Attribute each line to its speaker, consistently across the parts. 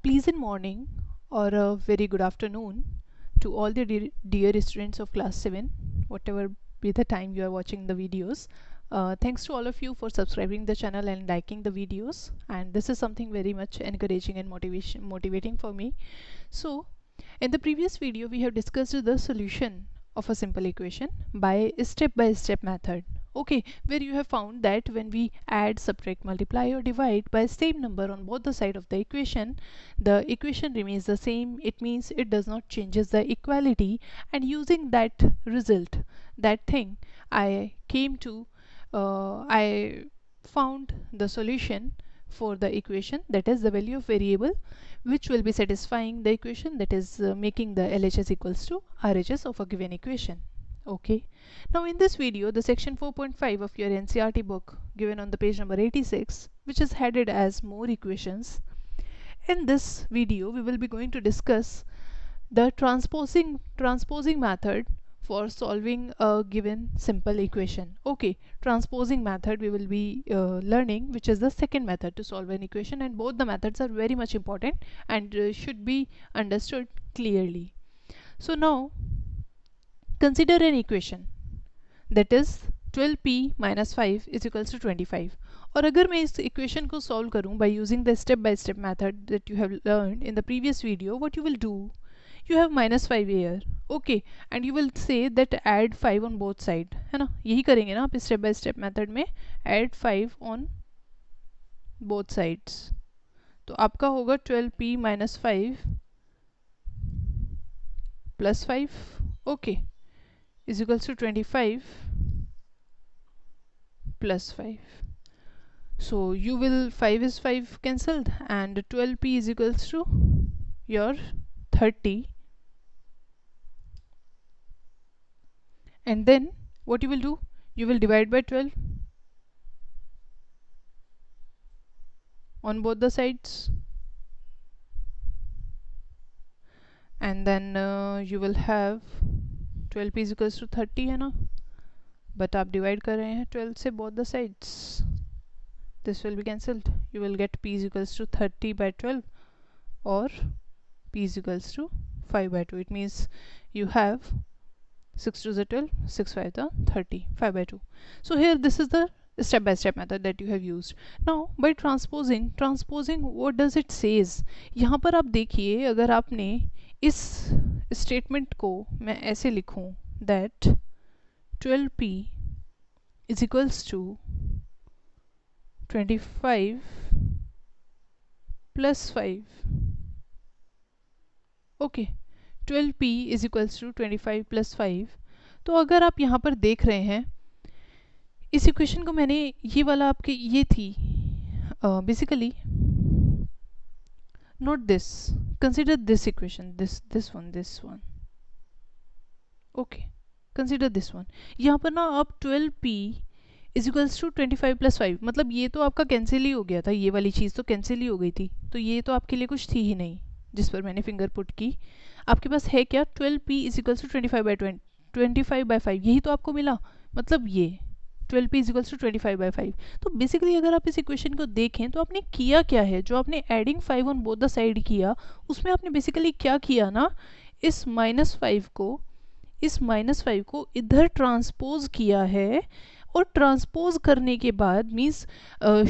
Speaker 1: pleasant morning or a very good afternoon to all the dear students of class 7, whatever be the time you are watching the videos. Thanks to all of you for subscribing the channel and liking the videos, and this is something very much encouraging and motivating for me. So in the previous video we have discussed the solution of a simple equation by step-by-step method, okay, where you have found that when we add, subtract, multiply or divide by same number on both the side of the equation remains the same. It means it does not changes the equality, and using that result, that thing, I found the solution for the equation, that is the value of variable which will be satisfying the equation, that is making the LHS equals to RHS of a given equation. Okay, now in this video the section 4.5 of your NCERT book given on the page number 86, which is headed as more equations. In this video we will be going to discuss the transposing method for solving a given simple equation. Okay, transposing method we will be learning, which is the second method to solve an equation, and both the methods are very much important and should be understood clearly. So now consider an equation that is 12p minus 5 is equals to 25. और अगर मैं इस equation को solve करूँ by using the step by step method that you have learned in the previous video, what you will do, you have minus 5 here, okay, and you will say that add 5 on both side, है ना, यही करेंगे ना आप step by step method में, add 5 on both sides. तो आपका होगा 12p minus 5 plus 5, okay, is equals to 25 plus 5. So you will 5 is 5 cancelled, and 12p is equals to your 30, and then what you will do, you will divide by 12 on both the sides, and then you will have 12p is equals to 30 है ना, but आप divide कर रहे हैं 12 से both the sides, this will be cancelled. You will get p is equals to 30 by 12 or p is equals to 5 by 2. It means you have 6 to the 12, 6 5 the 30, 5 by 2. So here this is the step by step method that you have used. Now by transposing, what does it says? यहाँ पर आप देखिए, अगर आपने इस statement को मैं ऐसे लिखूँ that 12p is equals to 25 plus 5, okay, 12p is equals to 25 plus 5. तो अगर आप यहाँ पर देख रहे हैं इस इक्वेशन को, मैंने ये वाला आपके ये थी basically not this, consider this equation, this one, okay, consider this one. यहाँ पर ना आप 12p is equals to 25 plus 5, मतलब ये तो आपका कैंसिल ही हो गया था, ये वाली चीज़ तो कैंसिल ही हो गई थी, तो ये तो आपके लिए कुछ थी ही नहीं जिस पर मैंने फिंगर पुट की. आपके पास है क्या, 12p is equals to 25 by 5, यही तो आपको मिला, मतलब ये 12p is equals to 25 by 5. तो बेसिकली अगर आप इस इक्वेशन को देखें तो आपने किया क्या है, जो आपने adding 5 on both the side किया, उसमें आपने बेसिकली क्या किया ना, इस माइनस 5 को इधर ट्रांसपोज किया है, और ट्रांसपोज करने के बाद मीन्स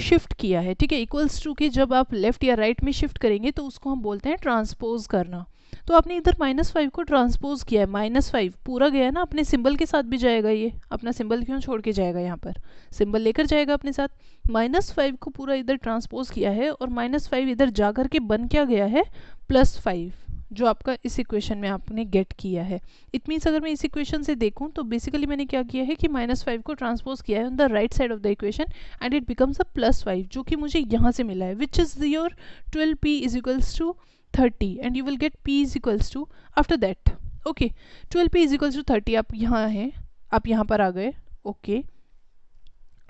Speaker 1: शिफ्ट किया है, ठीक है, इक्वल्स टू के जब आप लेफ्ट या राइट में शिफ्ट करेंगे तो उसको हम बोलते हैं ट्रांसपोज करना. तो आपने इधर -5 को ट्रांसपोज किया है, -5 पूरा गया ना, अपने सिंबल के साथ भी जाएगा, ये अपना सिंबल क्यों छोड़ के जाएगा, यहाँ पर सिंबल लेकर जाएगा अपने साथ. -5 को पूरा इधर ट्रांसपोज किया है, और -5 इधर जा कर के बन क्या गया है, +5, जो आपका इस इक्वेशन में आपने गेट किया है. इट मीन्स अगर मैं इस इक्वेशन से देखूं तो बेसिकली मैंने क्या किया है कि -5 को ट्रांसपोज किया है on the right side of the equation, and it becomes a +5, जो कि मुझे यहाँ से मिला है, which is your 12p is equals to 30, and you will get p is equals to after that, okay, 12p is equals to 30. आप यहाँ हैं, आप यहाँ पर आ गए, ओके.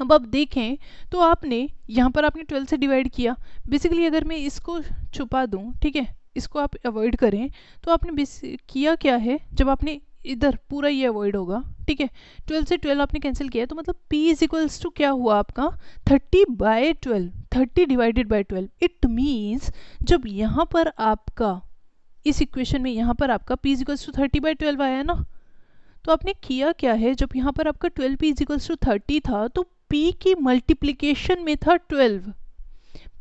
Speaker 1: अब आप देखें तो आपने यहाँ पर आपने 12 से डिवाइड किया. बेसिकली अगर मैं इसको छुपा दूँ, ठीक है, इसको आप अवॉइड करें, तो आपने किया क्या है, जब आपने इधर पूरा ये अवॉइड होगा, ठीक है, 12 से 12 आपने कैंसिल किया है, तो मतलब p इज इक्वल्स टू क्या हुआ आपका 30 by 12, 30 divided by 12, it means जब यहाँ पर आपका इस इक्वेशन में यहाँ पर आपका p इक्वल्स टू 30 बाई 12 आया ना, तो आपने किया क्या है, जब यहाँ पर आपका 12p इक्वल्स टू 30 था तो p की मल्टीप्लिकेशन में था 12,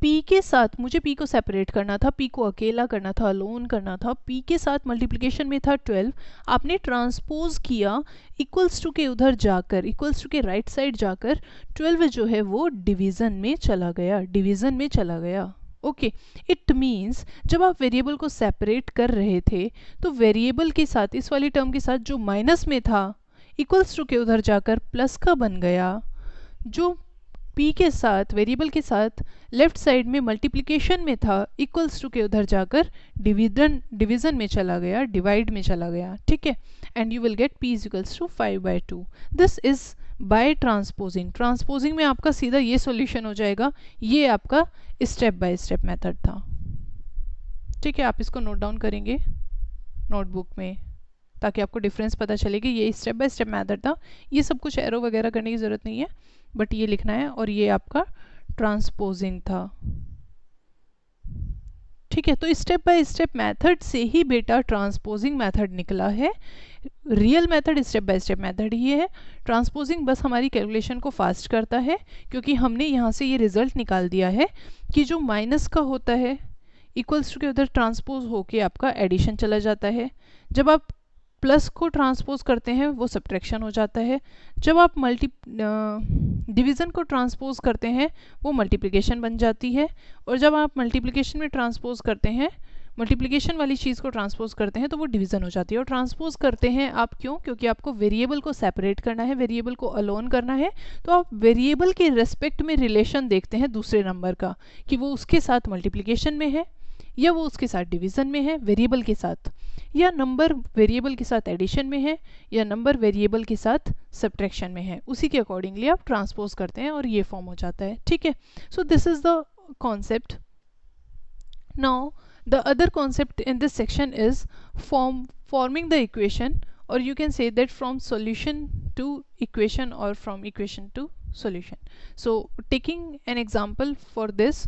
Speaker 1: p के साथ मुझे p को सेपरेट करना था, p को अकेला करना था, अलोन करना था, p के साथ मल्टीप्लिकेशन में था 12, आपने ट्रांसपोज किया इक्वल्स टू के उधर जाकर, इक्वल्स टू के राइट साइड जाकर 12 जो है वो डिवीज़न में चला गया, डिवीज़न में चला गया। ओके, इट मीन्स जब आप वेरिएबल को सेपरेट कर रहे थे तो वेरिएबल के साथ, इस वाली टर्म के साथ जो माइनस में था इक्वल्स टू के उधर जाकर प्लस का बन गया, जो p के साथ, वेरिएबल के साथ लेफ्ट साइड में मल्टीप्लिकेशन में था इक्वल्स टू के उधर जाकर डिवीजन में चला गया, डिवाइड में चला गया, ठीक है। And you will get p equals to 5/2। This is by transposing. Transposing में आपका सीधा ये सॉल्यूशन हो जाएगा, ये आपका स्टेप बाय स्टेप मेथड था, ठीक है। आप इसको नोट डाउन करेंगे नोटबुक में ताकि आपको डिफरेंस पता चले कि ये स्टेप बाय स्टेप मेथड था। ये सब कुछ एरो वगैरह करने की ज़रूरत नहीं है, बट ये लिखना है, और ये आपका ट्रांसपोजिंग था, ठीक है। तो स्टेप बाय स्टेप मेथड से ही बेटा ट्रांसपोजिंग मेथड निकला है। Real method step by step method ही है। ट्रांसपोजिंग बस हमारी कैलकुलेशन को फास्ट करता है, क्योंकि हमने यहाँ से ये रिजल्ट निकाल दिया है कि जो माइनस का होता है इक्वल्स टू के उधर ट्रांसपोज होके आपका एडिशन चला जाता है, जब आप प्लस को ट्रांसपोज करते हैं वो सब्ट्रैक्शन हो जाता है, जब आप डिवीज़न को ट्रांसपोज करते हैं वो मल्टीप्लिकेशन बन जाती है, और जब आप मल्टीप्लिकेशन में ट्रांसपोज करते हैं, मल्टीप्लिकेशन वाली चीज़ को ट्रांसपोज करते हैं तो वो डिवीज़न हो जाती है। और ट्रांसपोज करते हैं आप क्यों? क्योंकि आपको वेरिएबल को सेपरेट करना है, वेरिएबल को अलोन करना है, तो आप वेरिएबल के रेस्पेक्ट में रिलेशन देखते हैं दूसरे नंबर का, कि वो उसके साथ मल्टीप्लिकेशन में है या वो उसके साथ डिवीज़न में है वेरिएबल के साथ, या नंबर वेरिएबल के साथ एडिशन में है, या नंबर वेरिएबल के साथ सब्ट्रैक्शन में है। उसी के अकॉर्डिंगली आप ट्रांसपोज करते हैं और ये फॉर्म हो जाता है, ठीक है। So this is the concept. Now the other concept in this section is forming the equation, or you can say that from solution to equation or from equation to solution. So taking an example for this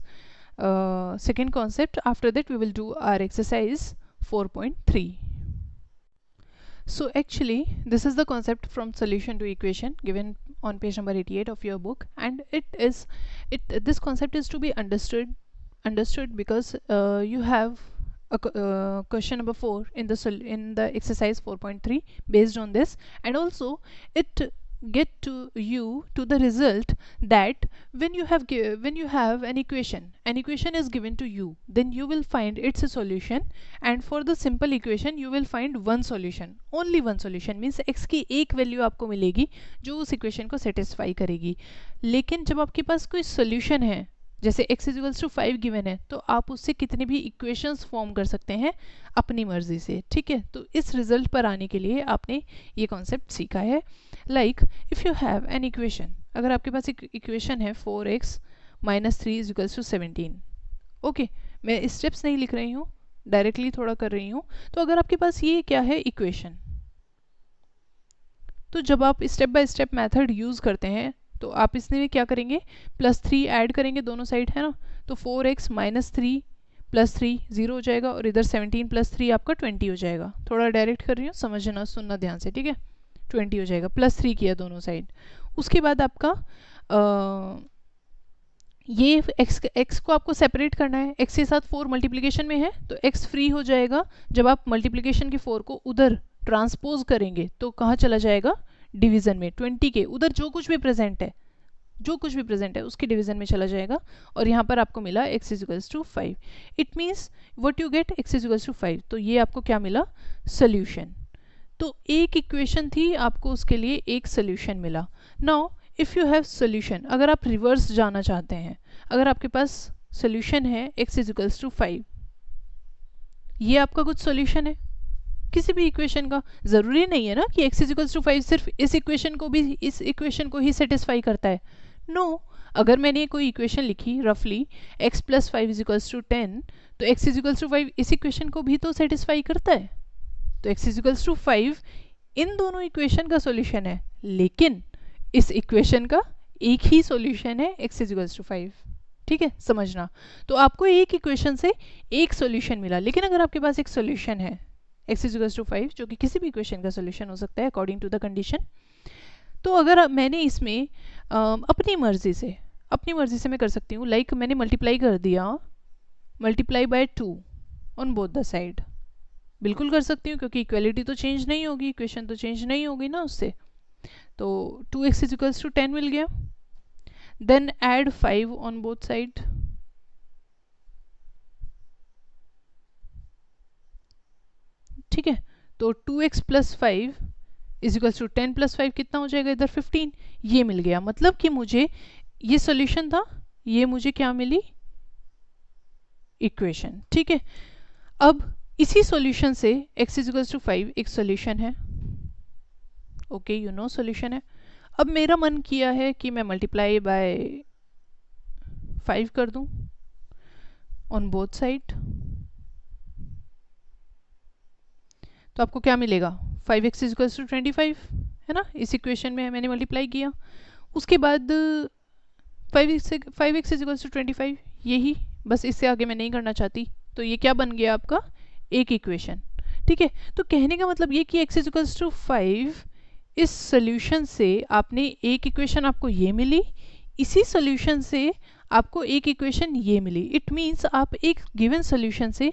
Speaker 1: second concept, after that we will do our exercise 4.3. So actually this is the concept from solution to equation given on page number 88 of your book, and this concept is to be understood because you have a question number 4 in the exercise 4.3 based on this, and also it get to you to the result that when you have an equation is given to you, then you will find its a solution, and for the simple equation you will find one solution, only one solution, means x की एक value आपको मिलेगी जो उस equation को satisfy करेगी। लेकिन जब आपके पास कोई सोल्यूशन है, जैसे x इक्वल्स टू 5 गिवन है, तो आप उससे कितने भी इक्वेशंस फॉर्म कर सकते हैं अपनी मर्जी से, ठीक है। तो इस रिजल्ट पर आने के लिए आपने ये कॉन्सेप्ट सीखा है। Like if you have an equation, अगर आपके पास एक इक्वेशन है 4x - 3 इक्वल्स टू 17, ओके, मैं स्टेप्स नहीं लिख रही हूँ, डायरेक्टली थोड़ा कर रही हूँ। तो अगर आपके पास ये क्या है इक्वेशन, तो जब आप step by step method use करते हैं तो आप इसमें क्या करेंगे, +3 ऐड करेंगे दोनों साइड, है ना। तो 4x - 3 + 3 0 हो जाएगा, और इधर 17 + 3 आपका 20 हो जाएगा। थोड़ा डायरेक्ट कर रही हूँ, समझना सुनना ध्यान से, ठीक है। 20 हो जाएगा, +3 किया दोनों साइड। उसके बाद आपका ये x को आपको सेपरेट करना है, x के साथ 4 मल्टीप्लिकेशन में है, तो x फ्री हो जाएगा। जब आप मल्टीप्लिकेशन के 4 को उधर ट्रांसपोज करेंगे तो कहाँ चला जाएगा, डिवीज़न में, 20 के उधर जो कुछ भी प्रेजेंट है उसके डिवीज़न में चला जाएगा। और यहाँ पर आपको मिला x equals to 5। It means what you get, x equals to 5, तो ये आपको क्या मिला, सोल्यूशन। तो एक इक्वेशन थी, आपको उसके लिए एक सोल्यूशन मिला। Now if you have solution, अगर आप रिवर्स जाना चाहते हैं, अगर आपके पास सोल्यूशन है x इक्वल्स टू 5, ये आपका कुछ सोल्यूशन है किसी भी इक्वेशन का। ज़रूरी नहीं है ना कि x इक्वल्स टू 5 सिर्फ इस इक्वेशन को ही सेटिस्फाई करता है। नो, अगर मैंने कोई इक्वेशन लिखी रफली x + 5 इक्वल्स टू 10, तो x इक्वल्स टू 5 इस इक्वेशन को भी तो सेटिस्फाई करता है। तो x इक्वल्स टू 5 इन दोनों इक्वेशन का सॉल्यूशन है, लेकिन इस इक्वेशन का एक ही सॉल्यूशन है x इक्वल्स टू 5, ठीक है, समझना। तो आपको एक इक्वेशन से एक सॉल्यूशन मिला, लेकिन अगर आपके पास एक सॉल्यूशन है x = 5, जो कि किसी भी इक्वेशन का सॉल्यूशन हो सकता है अकॉर्डिंग टू द कंडीशन, तो अगर मैंने इसमें अपनी मर्जी से मैं कर सकती हूँ, लाइक मैंने मल्टीप्लाई कर दिया, multiply by 2 on both the side, बिल्कुल कर सकती हूँ क्योंकि इक्वलिटी तो चेंज नहीं होगी, इक्वेशन तो चेंज नहीं होगी ना उससे। तो 2x = 10 मिल गया। Then add 5 on both side, ठीक है। तो 2x + 5 = 10 + 5 कितना हो जाएगा इधर 15, ये मिल गया। मतलब कि मुझे ये सॉल्यूशन था, ये मुझे क्या मिली, इक्वेशन, ठीक है। अब इसी सॉल्यूशन से x = 5 एक सॉल्यूशन है, ओके, यू नो सॉल्यूशन है। अब मेरा मन किया है कि मैं मल्टीप्लाई बाय 5 कर दूं ऑन बोथ साइड, तो आपको क्या मिलेगा, 5x = 25, है ना। इस इक्वेशन में मैंने मल्टीप्लाई किया, उसके बाद 5x = 25, यही बस, इससे आगे मैं नहीं करना चाहती। तो ये क्या बन गया आपका, एक इक्वेशन, ठीक है। तो कहने का मतलब ये कि x = 5, इस सॉल्यूशन से आपने एक इक्वेशन, आपको ये मिली, इसी सॉल्यूशन से आपको एक इक्वेशन ये मिली। इट मीन्स आप एक गिवन सॉल्यूशन से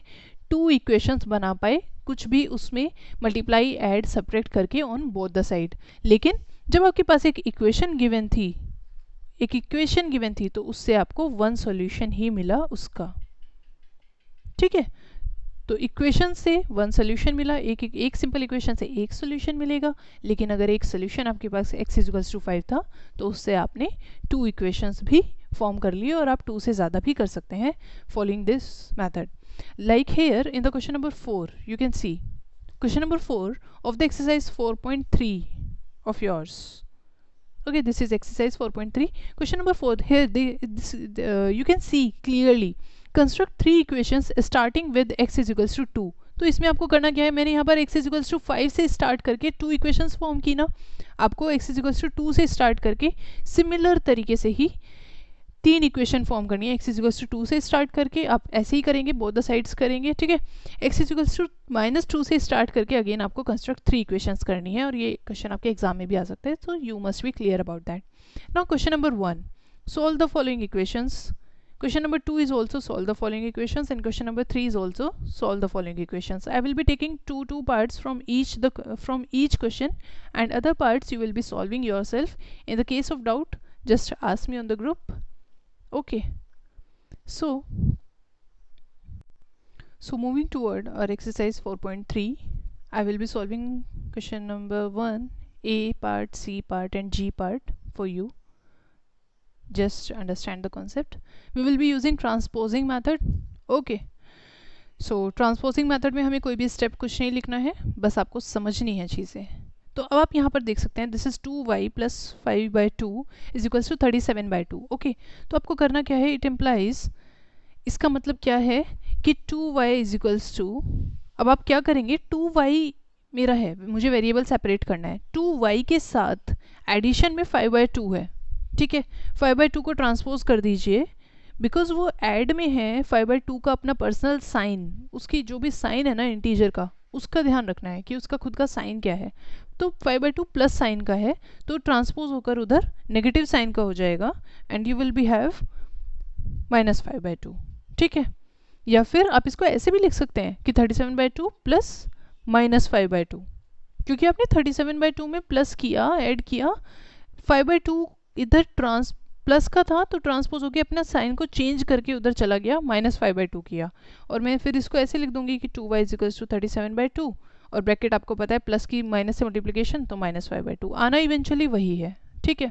Speaker 1: 2 इक्वेशंस बना पाए, कुछ भी उसमें मल्टीप्लाई ऐड सब्ट्रैक्ट करके ऑन बोथ द साइड। लेकिन जब आपके पास एक इक्वेशन गिवन थी, तो उससे आपको 1 सॉल्यूशन ही मिला उसका, ठीक है। तो इक्वेशन से 1 सॉल्यूशन मिला, एक सिंपल इक्वेशन से एक सॉल्यूशन मिलेगा। लेकिन अगर एक सॉल्यूशन आपके पास x = 5 था, तो उससे आपने 2 इक्वेशंस भी फॉर्म कर लिए, और आप 2 से ज़्यादा भी कर सकते हैं following this method. Like here in the question number 4, you can see question number 4 of the exercise 4.3 of yours. Okay, this is exercise 4.3. Question number 4. Here you can see clearly. Construct 3 equations starting with x = 2. तो इसमें आपको करना क्या है, मैंने यहाँ पर x = 5 से स्टार्ट करके 2 इक्वेशंस फॉर्म की ना, आपको x = 2 से स्टार्ट करके सिमिलर तरीके से ही 3 इक्वेशन फॉर्म करनी है। x = 2 से स्टार्ट करके आप ऐसे ही करेंगे, बोथ द साइड्स करेंगे, ठीक है। x = -2 से स्टार्ट करके अगेन आपको कंस्ट्रक्ट 3 इक्वेशंस करनी है, और ये क्वेश्चन आपके एग्जाम में भी आ सकता है, तो you must be clear about that. Now question number 1, solve the following equations. Question number 2 is also solve the following equations, and question number 3 is also solve the following equations. I will be taking two parts from each question, and other parts you will be solving yourself. In the case of doubt, just ask me on the group. Okay. So moving toward our exercise 4.3, I will be solving question number 1, A part, C part, and G part for you. Just understand the concept. We will be using transposing method. Okay, so transposing method में हमें कोई भी step कुछ नहीं लिखना है, बस आपको समझनी है चीज़ें। तो अब आप यहाँ पर देख सकते हैं, दिस इज 2y + 5/2 = 37/2। ओके, तो आपको करना क्या है, इट इम्प्लाइज, इसका मतलब क्या है कि 2y = अब आप क्या करेंगे, 2y मेरा है, मुझे वेरिएबल सेपरेट करना है, 2y के साथ एडिशन में 5/2 है, ठीक है। 5/2 को ट्रांसपोज कर दीजिए, बिकॉज वो ऐड में है, 5/2 का अपना पर्सनल साइन, उसकी जो भी साइन है ना इंटीजर का, उसका ध्यान रखना है कि उसका खुद का साइन क्या है। तो 5/2 प्लस साइन का है, तो ट्रांसपोज होकर उधर नेगेटिव साइन का हो जाएगा, and you will be have -5/2, ठीक है। या फिर आप इसको ऐसे भी लिख सकते हैं कि 37/2 प्लस -5/2, क्योंकि आपने 37/2 में प्लस किया, ऐड किया, 5/2 इधर प्लस का था, तो ट्रांसपोज होकर अपना साइन को चेंज करके उधर चला गया, -5/2 किया। और मैं फिर इसको ऐसे लिख दूंगी कि 2y = 37/2, और ब्रैकेट आपको पता है प्लस की माइनस से मल्टीप्लिकेशन, तो -5/2 आना इवेंचुअली वही है, ठीक है।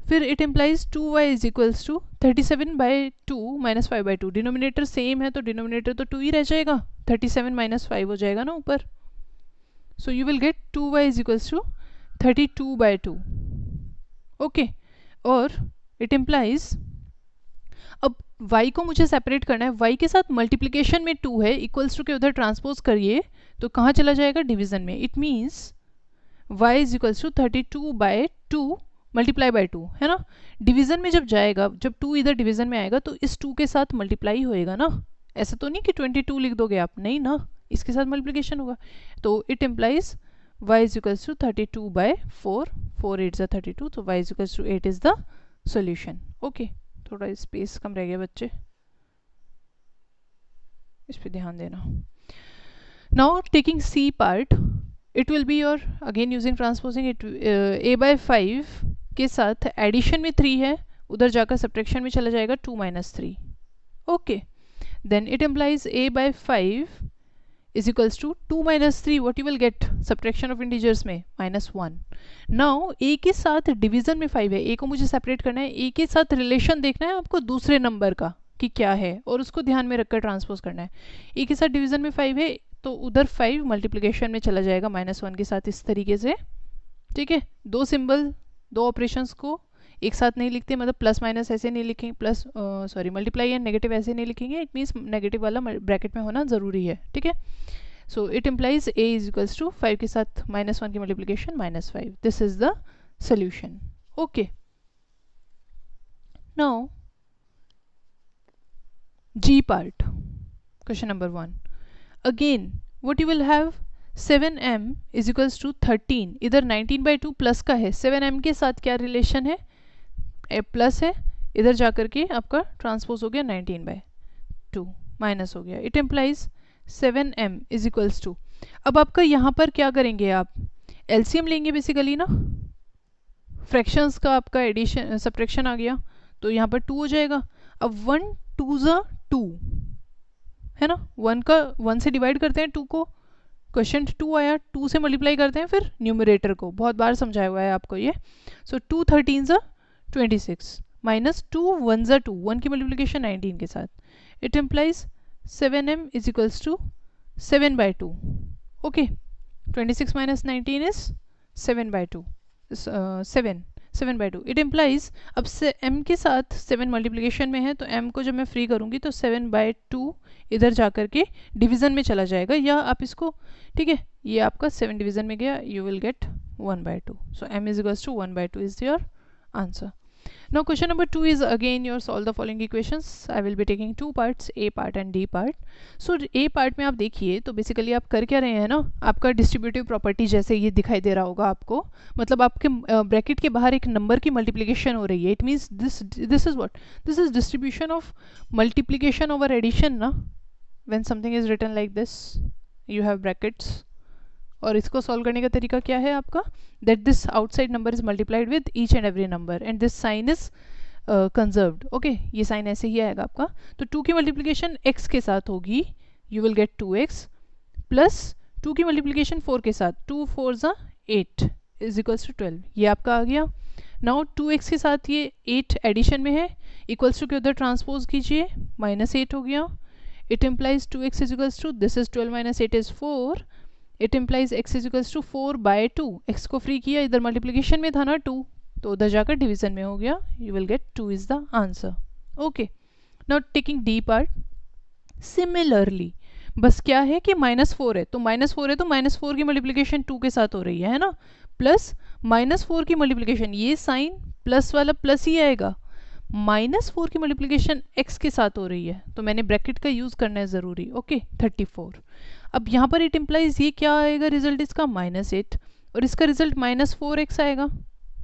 Speaker 1: फिर it implies 2y = 37/2 - 5/2, denominator same है तो डिनोमिनेटर तो 2 ही रह जाएगा, 37 - 5 हो जाएगा ना ऊपर। So you will gate 2y = 32/2। Okay, और इट इम्प्लाइज, अब y को मुझे सेपरेट करना है, y के साथ मल्टीप्लिकेशन में 2 है, इक्वल्स टू के उधर ट्रांसपोज करिए तो कहाँ चला जाएगा, डिवीजन में। It means y = 32/2 multiply by 2, है ना। डिवीजन में जब जाएगा, जब 2 इधर डिवीजन में आएगा तो इस 2 के साथ मल्टीप्लाई होएगा ना, ऐसा तो नहीं कि 22 लिख दोगे आप, नहीं ना, इसके साथ मल्टीप्लिकेशन होगा। तो it implies y is equals to 32 by 4, 4 8 जा 32, तो y is equals to 8 is the solution. Okay, थोड़ा स्पेस कम रह गया बच्चे, इस पे ध्यान देना। Now taking C part, it will be your again using transposing it, a by 5 के साथ एडिशन में 3 है, उधर जाकर सब्ट्रैक्शन में चला जाएगा 2 minus 3। Okay, then it implies a by 5 is equals to 2 minus 3, what you will get, subtraction of integers में -1। now a के साथ डिवीजन में 5 है, a को मुझे सेपरेट करना है, a के साथ रिलेशन देखना है आपको दूसरे नंबर का कि क्या है, और उसको ध्यान में रखकर ट्रांसपोज करना है। a के साथ डिवीजन में 5 है, तो उधर 5 मल्टीप्लिकेशन में चला जाएगा -1 के साथ, इस तरीके से। ठीक है, दो सिंबल, दो ऑपरेशंस को एक साथ नहीं लिखते, मतलब प्लस माइनस ऐसे नहीं लिखेंगे, plus sorry multiply and negative ऐसे नहीं लिखेंगे, इट मीन्स नेगेटिव वाला ब्रैकेट में होना ज़रूरी है। ठीक है, so it implies a is equals to 5 के साथ -1 की multiplication -5, this is the solution. Okay, now g part, question number 1, again what you will have, 7m is equals to 13, इधर 19/2 प्लस का है, 7m के साथ क्या रिलेशन है, प्लस है, इधर जाकर के आपका ट्रांसपोज हो गया 19/2 माइनस हो गया, it implies 7m is equals to, अब आपका यहाँ पर क्या करेंगे, आप एलसीएम लेंगे बेसिकली ना, फ्रैक्शंस का आपका एडिशन सब्ट्रैक्शन आ गया, तो यहाँ पर 2 हो जाएगा। अब 1 2 ज़ा 2 है ना, 1 से डिवाइड करते हैं 2 को, क्वेश्चन 2 आया, 2 से मल्टीप्लाई करते हैं फिर न्यूमरेटर को, बहुत बार समझाया हुआ है आपको ये। सो 2 13 ज़ा 26 माइनस 2 1 ज़ा 2, 1 की मल्टीप्लिकेशन 19 के साथ, it implies 7m is equals to 7/2। Okay, 26 minus 19 is 7/2, 7/2, it implies, अब से m के साथ 7 मल्टीप्लिकेशन में है, तो m को जब मैं फ्री करूंगी तो 7/2 इधर जाकर के डिवीजन में चला जाएगा, या आप इसको, ठीक है, ये आपका 7 डिवीजन में गया, you will get 1/2, so m is equals to 1/2 is your answer. Now question number 2 is again your solve the following equations. I will be taking two parts, A part and D part. So A part में आप देखिए तो basically आप कर क्या रहे हैं ना, आपका डिस्ट्रीब्यूटिव प्रॉपर्टी जैसे ये दिखाई दे रहा होगा आपको, मतलब आपके ब्रैकेट के बाहर एक नंबर की मल्टीप्लिकेशन हो रही है, it means this is what, this is distribution of multiplication over addition ना, when something is written like this, you have brackets, और इसको सॉल्व करने का तरीका क्या है आपका, that this outside number is multiplied with each and every number and this sign is conserved. Okay, ये साइन ऐसे ही आएगा आपका, तो 2 की मल्टीप्लिकेशन x के साथ होगी, you will gate 2x plus 2 की मल्टीप्लिकेशन 4 के साथ, 2 4 ज़ा 8 इज इक्वल्स टू 12, ये आपका आ गया। नाउ 2x के साथ ये 8 एडिशन में है, इक्वल्स टू के उधर ट्रांसपोज कीजिए, -8 हो गया, it implies 2x is equals to, this is 12 minus 8 is 4, it implies x is equals to 4/2, x को फ्री किया, इधर मल्टीप्लिकेशन में था ना 2, तो उधर जाकर डिवीजन में हो गया, you will gate 2 is the answer. Okay, now taking D part, similarly बस क्या है कि -4 है, तो -4 है तो -4 की मल्टीप्लिकेशन 2 के साथ हो रही है ना, प्लस -4 की मल्टीप्लिकेशन, ये साइन प्लस वाला प्लस ही आएगा, -4 की मल्टीप्लिकेशन x के साथ हो रही है, तो मैंने ब्रैकेट का यूज करना है ज़रूरी। ओके, 34, अब यहाँ पर इट इम्प्लाइज ये क्या आएगा रिजल्ट इसका, -8, और इसका रिजल्ट -4x आएगा,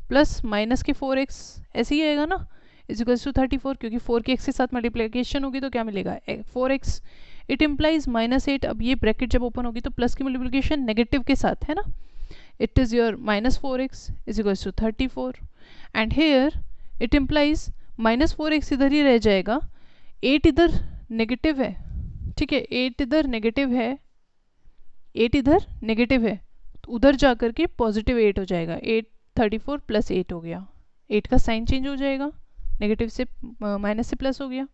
Speaker 1: प्लस माइनस के 4x ऐसे ही आएगा ना, इज इक्वल्स टू 34, क्योंकि 4 की x के साथ मल्टीप्लिकेशन होगी तो क्या मिलेगा 4x, इट इम्प्लाइज -8, अब ये ब्रैकेट जब ओपन होगी तो प्लस की मल्टीप्लिकेशन नेगेटिव के साथ है ना, it is your -4x is equals to 34, and here it implies -4x इधर ही रह जाएगा, 8 इधर नेगेटिव है, ठीक है, 8 इधर नेगेटिव है, 8 इधर नेगेटिव है, तो उधर जाकर के पॉजिटिव 8 हो जाएगा, 8 34 प्लस 8 हो गया, 8 का साइन चेंज हो जाएगा, नेगेटिव से माइनस से प्लस हो गया,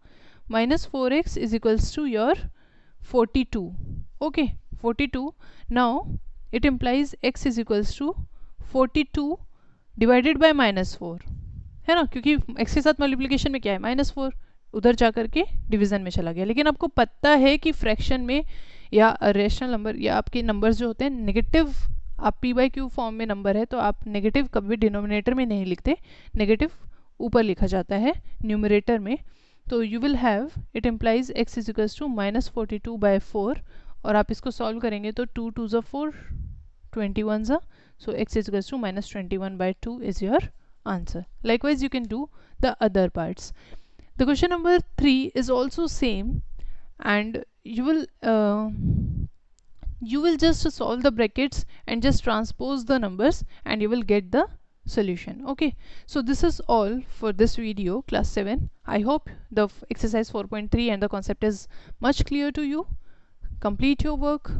Speaker 1: -4x is equals to your 42। Okay, 42, now it implies x is equals to 42 divided by -4, है ना, क्योंकि x के साथ मल्टीप्लिकेशन में क्या है -4, उधर जाकर के डिवीजन में चला गया। लेकिन आपको पता है कि फ्रैक्शन में या रेशनल नंबर या आपके नंबर्स जो होते हैं नेगेटिव आप p बाई क्यू फॉर्म में नंबर है तो आप नेगेटिव कभी डिनोमिनेटर में नहीं लिखते, नेगेटिव ऊपर लिखा जाता है न्यूमरेटर में. तो you will have, it implies x is equals to -42/4 और आप इसको सॉल्व करेंगे तो 2 2 ज़ा 4, 21 ज़ा, so x is equals to -21/2 is your answer. Likewise you can do the other parts. The question number 3 is also same, and you will just solve the brackets and just transpose the numbers and you will get the solution. Okay, so this is all for this video, class 7. I hope the exercise 4.3 and the concept is much clear to you. Complete your work,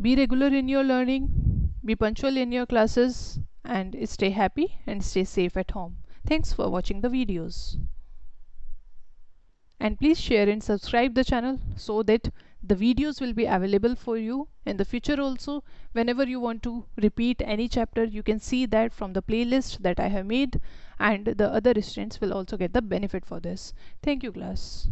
Speaker 1: be regular in your learning, be punctual in your classes, and stay happy and stay safe at home. Thanks for watching the videos. And please share and subscribe the channel so that the videos will be available for you in the future also. Whenever you want to repeat any chapter, you can see that from the playlist that I have made, and the other students will also get the benefit for this. Thank you, class.